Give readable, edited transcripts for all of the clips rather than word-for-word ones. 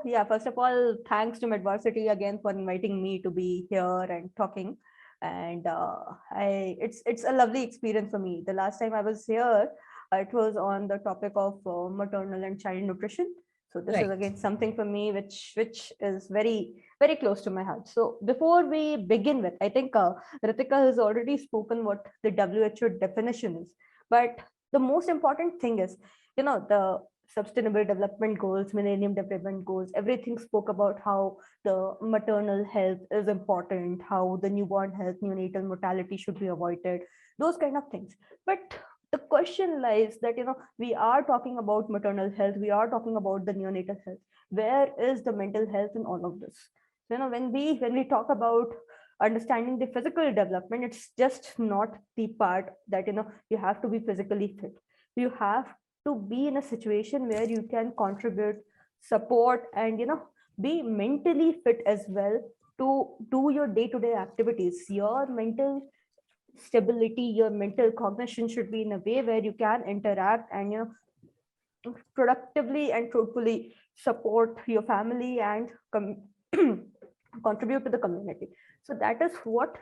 yeah, first of all, thanks to Medvarsity again for inviting me to be here and talking. And it's a lovely experience for me. The last time I was here, it was on the topic of maternal and child nutrition. So this is Right. again something for me which is very close to my heart. So before we begin with, I think Ritika has already spoken what the WHO definition is. But the most important thing is, the sustainable development goals, millennium development goals, everything spoke about how the maternal health is important, how the newborn health, neonatal mortality should be avoided, those kind of things. But the question lies that, we are talking about maternal health, we are talking about the neonatal health. Where is the mental health in all of this? When we talk about understanding the physical development, it's just not the part that, you have to be physically fit. You have to be in a situation where you can contribute, support, and be mentally fit as well to do your day-to-day activities. Your mental stability, your mental cognition should be in a way where you can interact and productively and truthfully support your family and contribute to the community. So that is what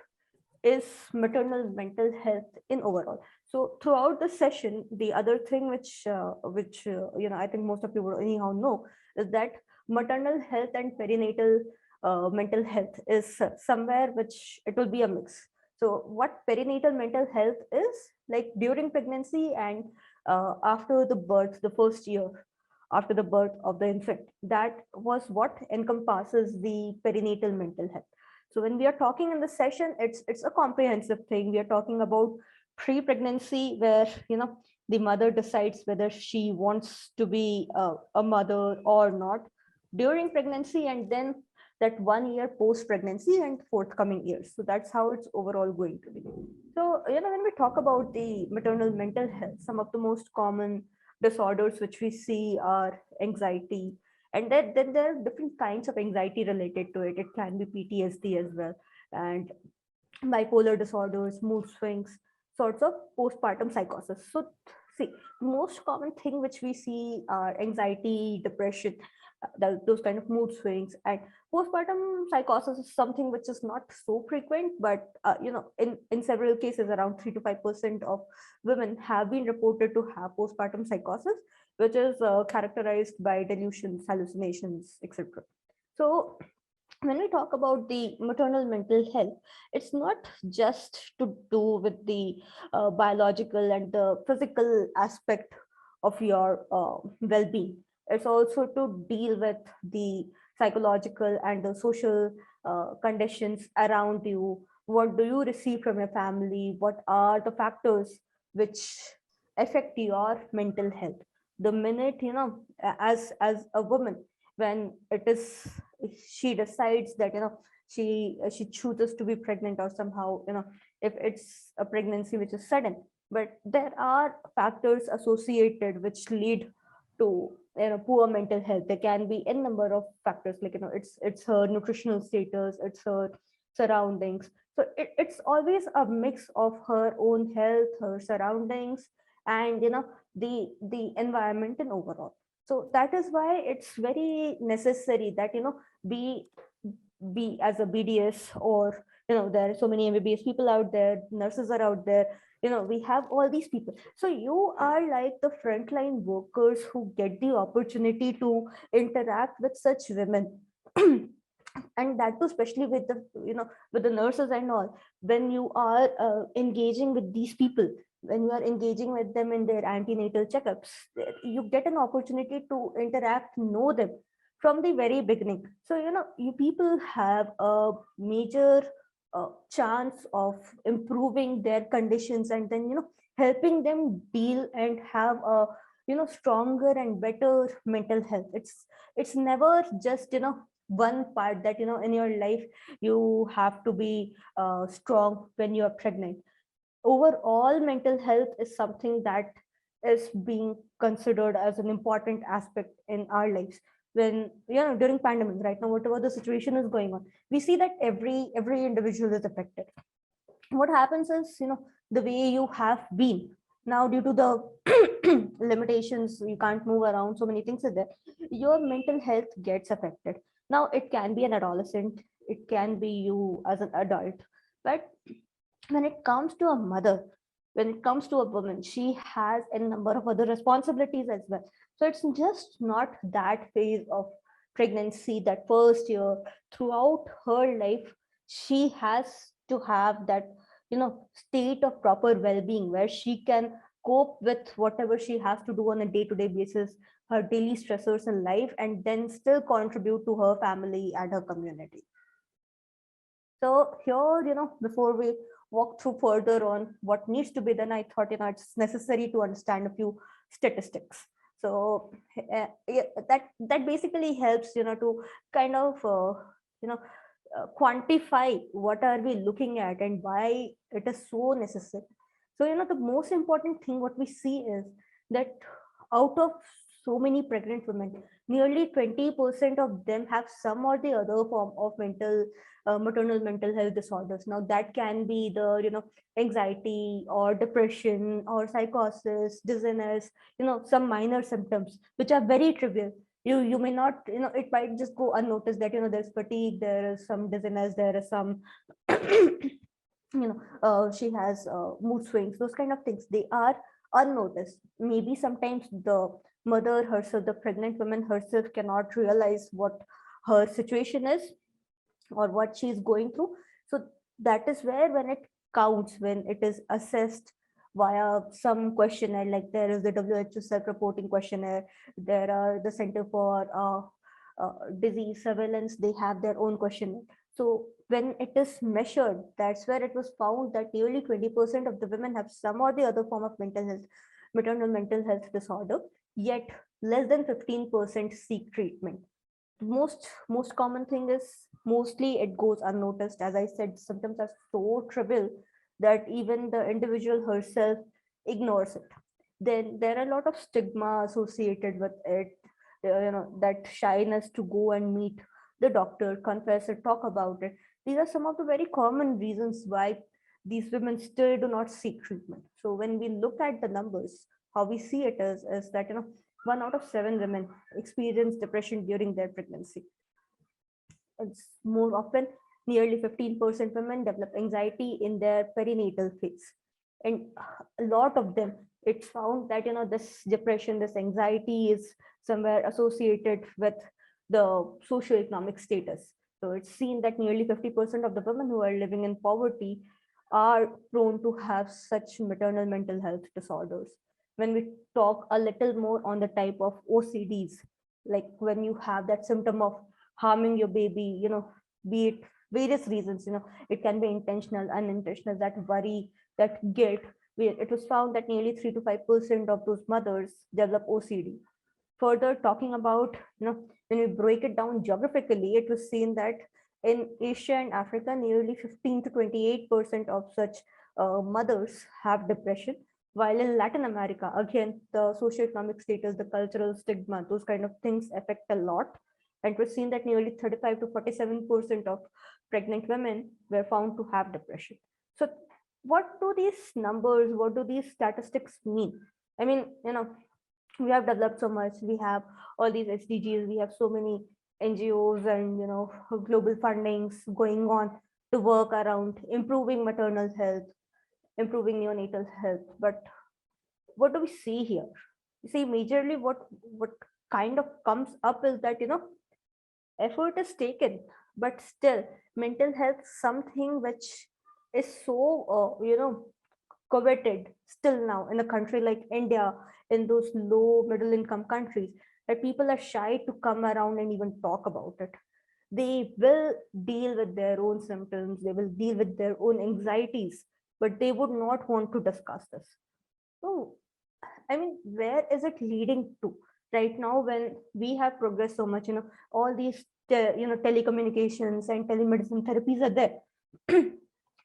is maternal mental health in overall. So throughout the session, the other thing which I think most of you would anyhow know is that maternal health and perinatal mental health is somewhere which it will be a mix. So what perinatal mental health is, like during pregnancy and after the birth, the first year after the birth of the infant, that was what encompasses the perinatal mental health. So when we are talking in the session, it's a comprehensive thing. We are talking about pre-pregnancy, where the mother decides whether she wants to be a mother or not, during pregnancy, and then that 1 year post-pregnancy and forthcoming years. So that's how it's overall going to be. So when we talk about the maternal mental health, some of the most common disorders which we see are anxiety, and then there are different kinds of anxiety related to it. It can be PTSD as well, and bipolar disorders, mood swings, sorts of postpartum psychosis. So see, most common thing which we see are anxiety, depression, those kind of mood swings, and postpartum psychosis is something which is not so frequent, but in several cases, around 3 to 5% of women have been reported to have postpartum psychosis, which is characterized by delusions, hallucinations, etc. So when we talk about the maternal mental health, it's not just to do with the biological and the physical aspect of your well-being. It's also to deal with the psychological and the social conditions around you. What do you receive from your family? What are the factors which affect your mental health? The minute, as a woman, when it is, she decides that she chooses to be pregnant, or somehow, if it's a pregnancy which is sudden, but there are factors associated which lead to poor mental health. There can be n number of factors, like it's her nutritional status, it's her surroundings. So it's always a mix of her own health, her surroundings, and the environment in overall. So that is why it's very necessary that be as a BDS, or there are so many MBBS people out there, nurses are out there, we have all these people. So you are like the frontline workers who get the opportunity to interact with such women. And that too, especially with the with the nurses and all, when you are engaging with these people, when you are engaging with them in their antenatal checkups, you get an opportunity to interact, know them from the very beginning. So you people have a major chance of improving their conditions, and then helping them deal and have a stronger and better mental health. It's never just one part that in your life you have to be strong when you are pregnant. Overall mental health is something that is being considered as an important aspect in our lives. When during pandemic right now, whatever the situation is going on, we see that every individual is affected. What happens is, the way you have been, Now due to the limitations, you can't move around, so many things are there, your mental health gets affected. Now it can be an adolescent, it can be you as an adult, but when it comes to a mother, when it comes to a woman, she has a number of other responsibilities as well. So it's just not that phase of pregnancy, that first year. Throughout her life, she has to have that, state of proper well-being where she can cope with whatever she has to do on a day-to-day basis, her daily stressors in life, and then still contribute to her family and her community. So here, before we walk through further on what needs to be done, I thought, it's necessary to understand a few statistics. So yeah, that basically helps, to kind of, you know, quantify what are we looking at and why it is so necessary. So, the most important thing what we see is that out of so many pregnant women, nearly 20% of them have some or the other form of maternal mental health disorders. Now that can be the, anxiety or depression or psychosis, dizziness, some minor symptoms which are very trivial. You may not, it might just go unnoticed that, there's fatigue, there is some dizziness, there is some she has mood swings, those kind of things, they are unnoticed. Maybe sometimes the mother herself, the pregnant woman herself, cannot realize what her situation is or what she's going through. So that is where, when it counts, when it is assessed via some questionnaire, like there is the WHO self-reporting questionnaire, there are the Center for Disease Surveillance, they have their own questionnaire. So when it is measured, that's where it was found that nearly 20% of the women have some or the other form of mental health, maternal mental health disorder, yet less than 15% seek treatment. Most common thing is, mostly it goes unnoticed. As I said, symptoms are so trivial that even the individual herself ignores it. Then there are a lot of stigma associated with it, that shyness to go and meet the doctor, confess it, talk about it. These are some of the very common reasons why these women still do not seek treatment. So when we look at the numbers, how we see it is that, 1 out of 7 women experience depression during their pregnancy. It's more often, nearly 15% women develop anxiety in their perinatal phase. And a lot of them, it's found that, this depression, this anxiety is somewhere associated with the socioeconomic status. So it's seen that nearly 50% of the women who are living in poverty are prone to have such maternal mental health disorders. When we talk a little more on the type of OCDs, like when you have that symptom of harming your baby, be it various reasons, it can be intentional, unintentional, that worry, that guilt. It was found that nearly 3 to 5% of those mothers develop OCD. Further talking about, when we break it down geographically, it was seen that in Asia and Africa, nearly 15 to 28% of such mothers have depression, while in Latin America, again, the socioeconomic status, the cultural stigma, those kind of things affect a lot. And it was seen that nearly 35 to 47% of pregnant women were found to have depression. So what do these numbers, what do these statistics mean? I mean, we have developed so much, we have all these SDGs, we have so many NGOs and, global fundings going on to work around improving maternal health, improving neonatal health. But what do we see here? You see, majorly what kind of comes up is that, effort is taken, but still mental health, something which is so coveted still now in a country like India, in those low middle income countries, that people are shy to come around and even talk about it. They will deal with their own symptoms, they will deal with their own anxieties, but they would not want to discuss this. So I mean, where is it leading to right now, when we have progressed so much? All these telecommunications and telemedicine therapies are there,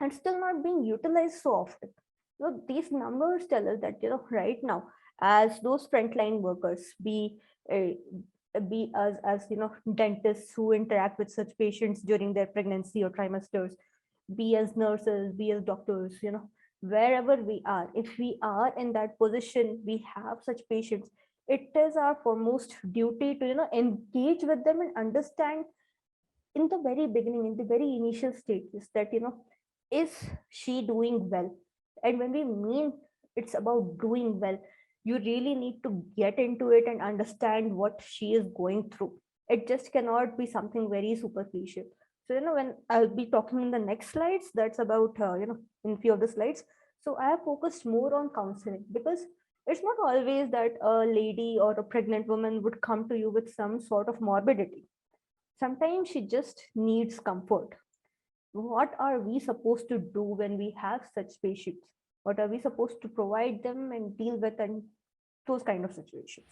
and still not being utilized so often. So these numbers tell us that, right now, as those frontline workers, be as dentists who interact with such patients during their pregnancy or trimesters, be as nurses, be as doctors, wherever we are, if we are in that position, we have such patients, it is our foremost duty to engage with them and understand in the very beginning, in the very initial stages, that is she doing well? And when we mean it's about doing well, you really need to get into it and understand what she is going through. It just cannot be something very superficial. So when I'll be talking in the next slides, that's about in few of the slides. So I have focused more on counseling, because it's not always that a lady or a pregnant woman would come to you with some sort of morbidity. Sometimes she just needs comfort. What are we supposed to do when we have such patients? What are we supposed to provide them and deal with, and those kind of situations?